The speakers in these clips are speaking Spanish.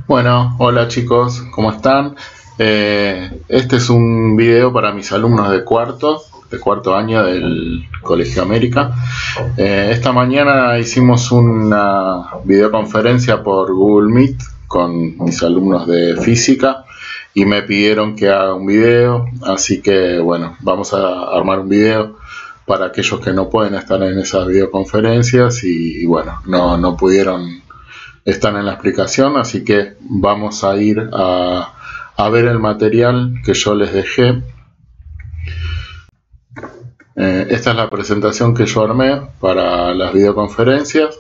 Bueno, hola chicos, ¿cómo están? Este es un video para mis alumnos de cuarto año del Colegio América. Esta mañana hicimos una videoconferencia por Google Meet con mis alumnos de física y me pidieron que haga un video, así que bueno, vamos a armar un video para aquellos que no pueden estar en esas videoconferencias y bueno, no pudieron están en la explicación, así que vamos a ir a ver el material que yo les dejé. Esta es la presentación que yo armé para las videoconferencias.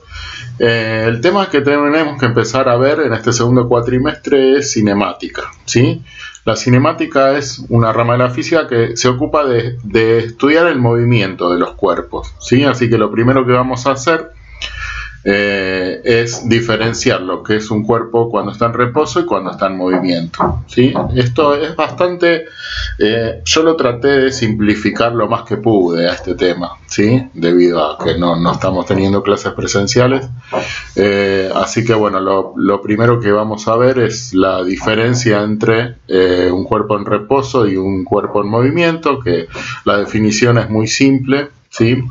El tema que tenemos que empezar a ver en este segundo cuatrimestre es cinemática, ¿sí? La cinemática es una rama de la física que se ocupa de estudiar el movimiento de los cuerpos, ¿sí? Así que lo primero que vamos a hacer es diferenciar lo que es un cuerpo cuando está en reposo y cuando está en movimiento, ¿sí? Esto es bastante, yo lo traté de simplificar lo más que pude a este tema, ¿sí? Debido a que no estamos teniendo clases presenciales, así que bueno, lo primero que vamos a ver es la diferencia entre un cuerpo en reposo y un cuerpo en movimiento, que la definición es muy simple, ¿sí?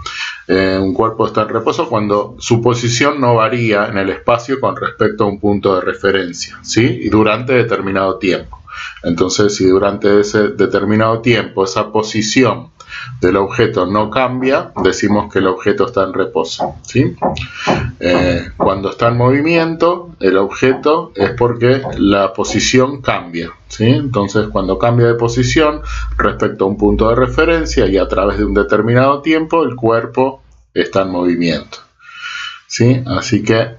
Un cuerpo está en reposo cuando su posición no varía en el espacio con respecto a un punto de referencia, ¿sí? Y durante determinado tiempo. Entonces, si durante ese determinado tiempo esa posición del objeto no cambia, decimos que el objeto está en reposo, ¿sí? Cuando está en movimiento, el objeto es porque la posición cambia, ¿sí? Entonces, cuando cambia de posición respecto a un punto de referencia y a través de un determinado tiempo, el cuerpo está en movimiento, ¿sí? Así que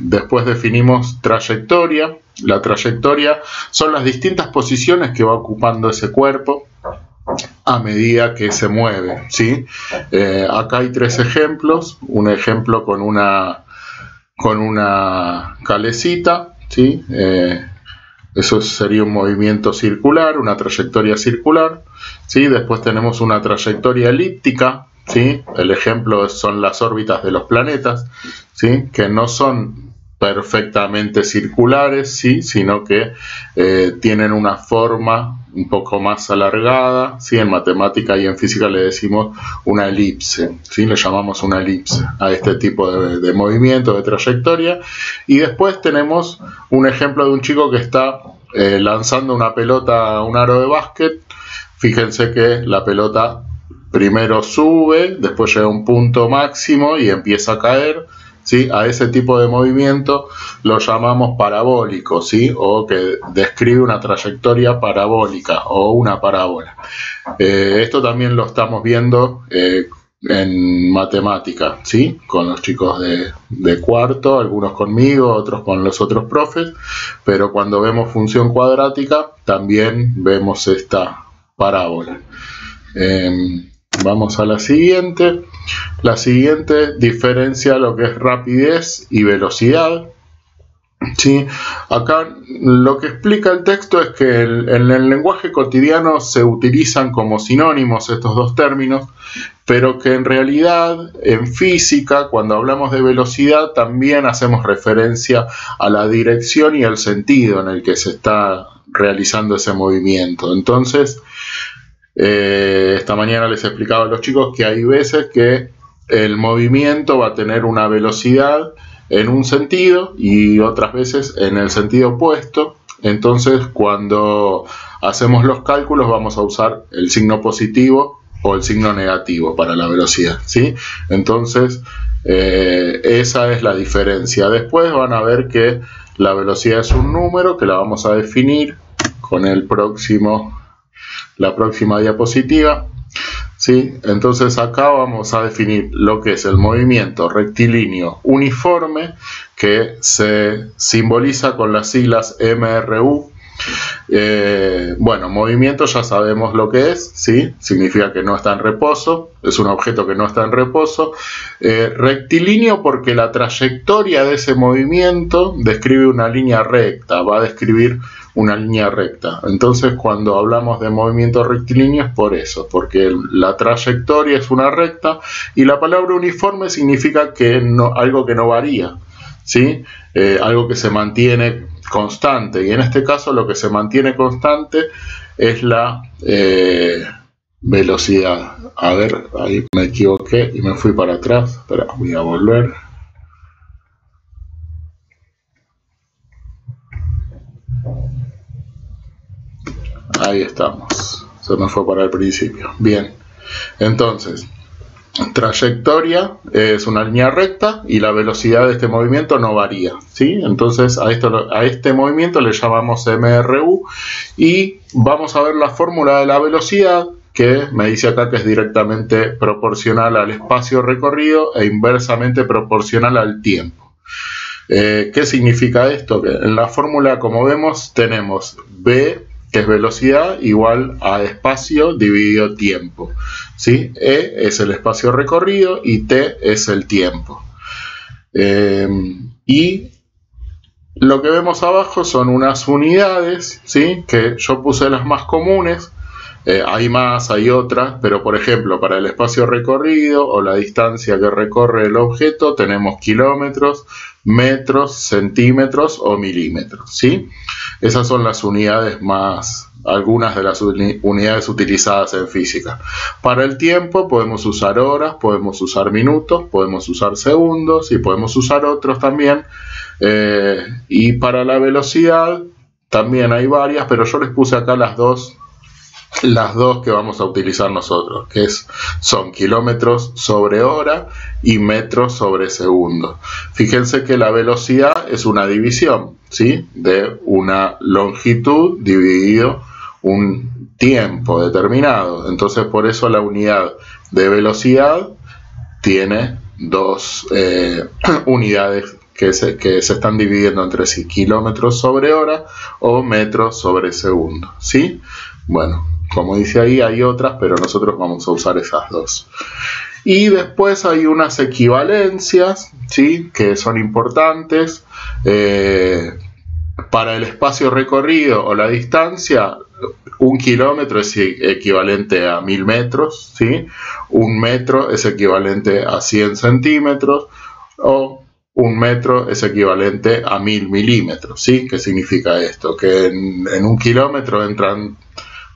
después definimos trayectoria. La trayectoria son las distintas posiciones que va ocupando ese cuerpo a medida que se mueve, ¿sí? Acá hay tres ejemplos. Un ejemplo con una calecita, ¿sí? Eso sería un movimiento circular, una trayectoria circular, ¿sí? Después tenemos una trayectoria elíptica, ¿sí? El ejemplo son las órbitas de los planetas, ¿sí? Que no son perfectamente circulares, ¿sí? Sino que tienen una forma un poco más alargada, ¿sí? En matemática y en física le decimos una elipse, ¿sí? Le llamamos una elipse a este tipo de movimiento, de trayectoria. Y después tenemos un ejemplo de un chico que está lanzando una pelota a un aro de básquet. Fíjense que la pelota primero sube, después llega a un punto máximo y empieza a caer, ¿sí? A ese tipo de movimiento lo llamamos parabólico, ¿sí? O que describe una trayectoria parabólica o una parábola. Esto también lo estamos viendo en matemática, ¿sí? Con los chicos de cuarto, algunos conmigo, otros con los otros profes, pero cuando vemos función cuadrática también vemos esta parábola. Vamos a la siguiente. La siguiente diferencia lo que es rapidez y velocidad, ¿sí? Acá lo que explica el texto es que en el lenguaje cotidiano se utilizan como sinónimos estos dos términos, pero que en realidad en física, cuando hablamos de velocidad, también hacemos referencia a la dirección y el sentido en el que se está realizando ese movimiento. Entonces, esta mañana les explicaba a los chicos que hay veces que el movimiento va a tener una velocidad en un sentido y otras veces en el sentido opuesto. Entonces, cuando hacemos los cálculos vamos a usar el signo positivo o el signo negativo para la velocidad, ¿sí? Entonces, esa es la diferencia. Después van a ver que la velocidad es un número que la vamos a definir con la próxima diapositiva, ¿sí? Entonces acá vamos a definir lo que es el movimiento rectilíneo uniforme, que se simboliza con las siglas MRU. Bueno, movimiento ya sabemos lo que es, ¿sí? Significa que no está en reposo, es un objeto que no está en reposo. Rectilíneo porque la trayectoria de ese movimiento describe una línea recta, va a describir una línea recta. Entonces, cuando hablamos de movimiento rectilíneo es por eso, porque la trayectoria es una recta y la palabra uniforme significa que algo que no varía, ¿sí? Algo que se mantiene constante, y en este caso lo que se mantiene constante es la velocidad. A ver, ahí me equivoqué y me fui para atrás. Espera, voy a volver. Ahí estamos. Se me fue para el principio. Bien. Entonces, trayectoria es una línea recta y la velocidad de este movimiento no varía, ¿sí? Entonces a este movimiento le llamamos MRU y vamos a ver la fórmula de la velocidad, que me dice acá que es directamente proporcional al espacio recorrido e inversamente proporcional al tiempo. ¿Qué significa esto? Que en la fórmula, como vemos, tenemos V, que es velocidad, igual a espacio dividido tiempo, ¿sí? E es el espacio recorrido y T es el tiempo. Y lo que vemos abajo son unas unidades, ¿sí? Que yo puse las más comunes. Hay más, hay otras, pero por ejemplo para el espacio recorrido o la distancia que recorre el objeto tenemos kilómetros, metros, centímetros o milímetros, ¿sí? Esas son las unidades más, algunas de las unidades utilizadas en física. Para el tiempo podemos usar horas, podemos usar minutos, podemos usar segundos y podemos usar otros también. Y para la velocidad también hay varias, pero yo les puse acá las dos que vamos a utilizar nosotros, que son kilómetros sobre hora y metros sobre segundo. Fíjense que la velocidad es una división, ¿sí? De una longitud dividido un tiempo determinado. Entonces por eso la unidad de velocidad tiene dos unidades que se están dividiendo entre sí, kilómetros sobre hora o metros sobre segundo, ¿sí? Bueno, como dice ahí, hay otras, pero nosotros vamos a usar esas dos. Y después hay unas equivalencias, ¿sí? Que son importantes. Para el espacio recorrido o la distancia, un kilómetro es equivalente a 1000 metros, ¿sí? Un metro es equivalente a 100 centímetros, o un metro es equivalente a 1000 milímetros, ¿sí? ¿Qué significa esto? Que en un kilómetro entran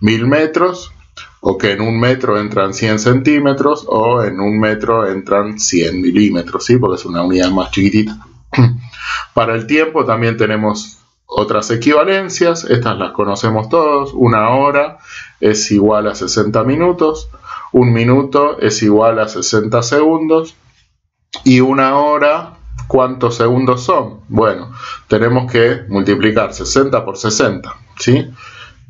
1000 metros, o que en un metro entran 100 centímetros, o en un metro entran 100 milímetros, ¿sí? Porque es una unidad más chiquitita. Para el tiempo también tenemos otras equivalencias, estas las conocemos todos. Una hora es igual a 60 minutos, un minuto es igual a 60 segundos, y una hora, ¿cuántos segundos son? Bueno, tenemos que multiplicar 60 por 60, ¿sí?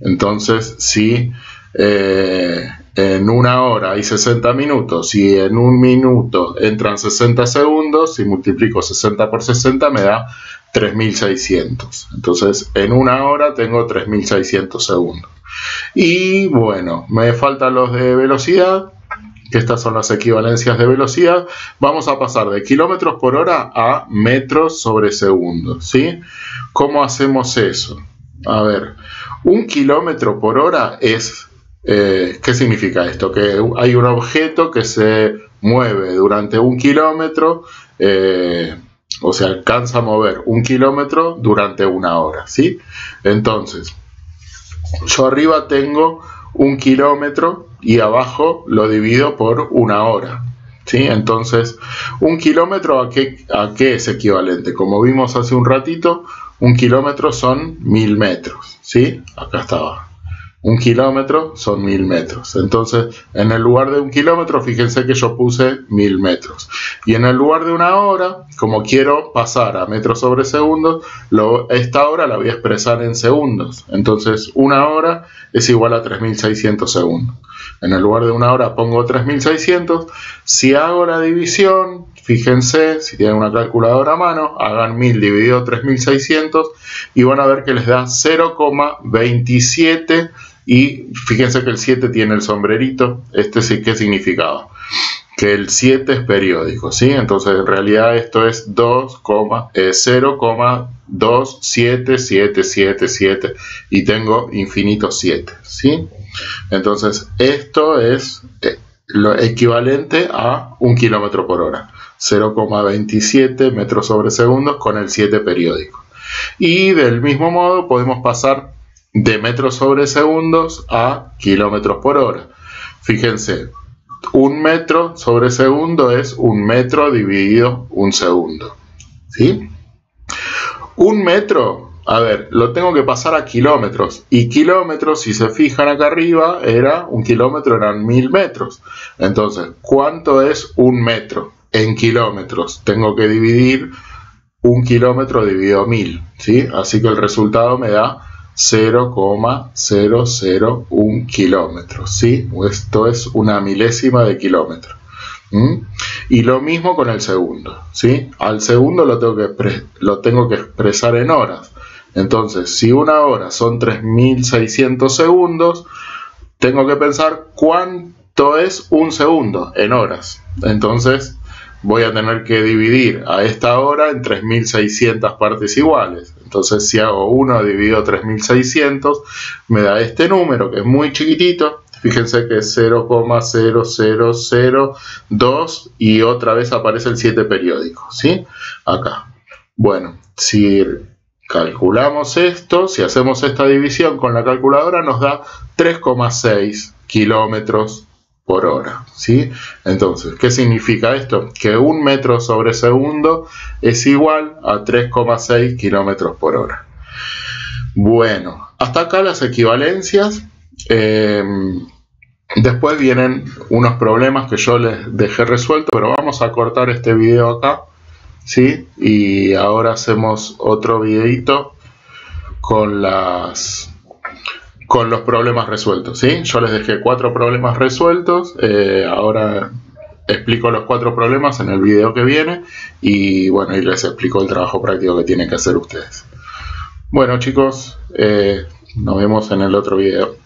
Entonces, si en una hora hay 60 minutos y en un minuto entran 60 segundos, si multiplico 60 por 60 me da 3600. Entonces, en una hora tengo 3600 segundos. Y bueno, me faltan los de velocidad, que estas son las equivalencias de velocidad. Vamos a pasar de kilómetros por hora a metros sobre segundo, ¿sí? ¿Cómo hacemos eso? A ver, un kilómetro por hora es... ¿qué significa esto? Que hay un objeto que se mueve durante un kilómetro, o sea, alcanza a mover un kilómetro durante una hora, ¿sí? Entonces, yo arriba tengo un kilómetro y abajo lo divido por una hora, ¿sí? Entonces, un kilómetro ¿a qué es equivalente? Como vimos hace un ratito, un kilómetro son 1000 metros, ¿sí? Acá estaba. Un kilómetro son 1000 metros. Entonces, en el lugar de un kilómetro, fíjense que yo puse 1000 metros. Y en el lugar de una hora, como quiero pasar a metros sobre segundos, esta hora la voy a expresar en segundos. Entonces, una hora es igual a 3600 segundos. En el lugar de una hora pongo 3600. Si hago la división, fíjense, si tienen una calculadora a mano, hagan 1000 dividido 3600 y van a ver que les da 0,27. Y fíjense que el 7 tiene el sombrerito. Este sí, ¿qué significaba? Que el 7 es periódico, ¿sí? Entonces en realidad esto es 0,27777 y tengo infinitos 7, ¿sí? Entonces esto es lo equivalente a un kilómetro por hora, 0,27 metros sobre segundos con el 7 periódico. Y del mismo modo podemos pasar de metros sobre segundos a kilómetros por hora. Fíjense, un metro sobre segundo es un metro dividido un segundo, ¿sí? Un metro, a ver, lo tengo que pasar a kilómetros, y kilómetros, si se fijan acá arriba, un kilómetro eran 1000 metros. Entonces, ¿cuánto es un metro en kilómetros? Tengo que dividir un kilómetro dividido 1000, ¿sí? Así que el resultado me da 0,001 kilómetros, ¿sí? Esto es una milésima de kilómetro. Y lo mismo con el segundo, ¿sí? Al segundo lo tengo que expresar en horas. Entonces, si una hora son 3600 segundos, tengo que pensar cuánto es un segundo en horas. Entonces, voy a tener que dividir a esta hora en 3600 partes iguales. Entonces, si hago 1 dividido 3600, me da este número, que es muy chiquitito. Fíjense que es 0,0002 y otra vez aparece el 7 periódico, ¿sí? Acá. Bueno, si calculamos esto, si hacemos esta división con la calculadora, nos da 3,6 kilómetros por hora, ¿sí? Entonces, ¿qué significa esto? Que un metro sobre segundo es igual a 3,6 kilómetros por hora. Bueno, hasta acá las equivalencias. Después vienen unos problemas que yo les dejé resueltos, pero vamos a cortar este video acá, ¿sí? Y ahora hacemos otro videito con los problemas resueltos, ¿sí? Yo les dejé 4 problemas resueltos, ahora explico los 4 problemas en el video que viene y bueno, y les explico el trabajo práctico que tienen que hacer ustedes. Bueno, chicos, nos vemos en el otro video.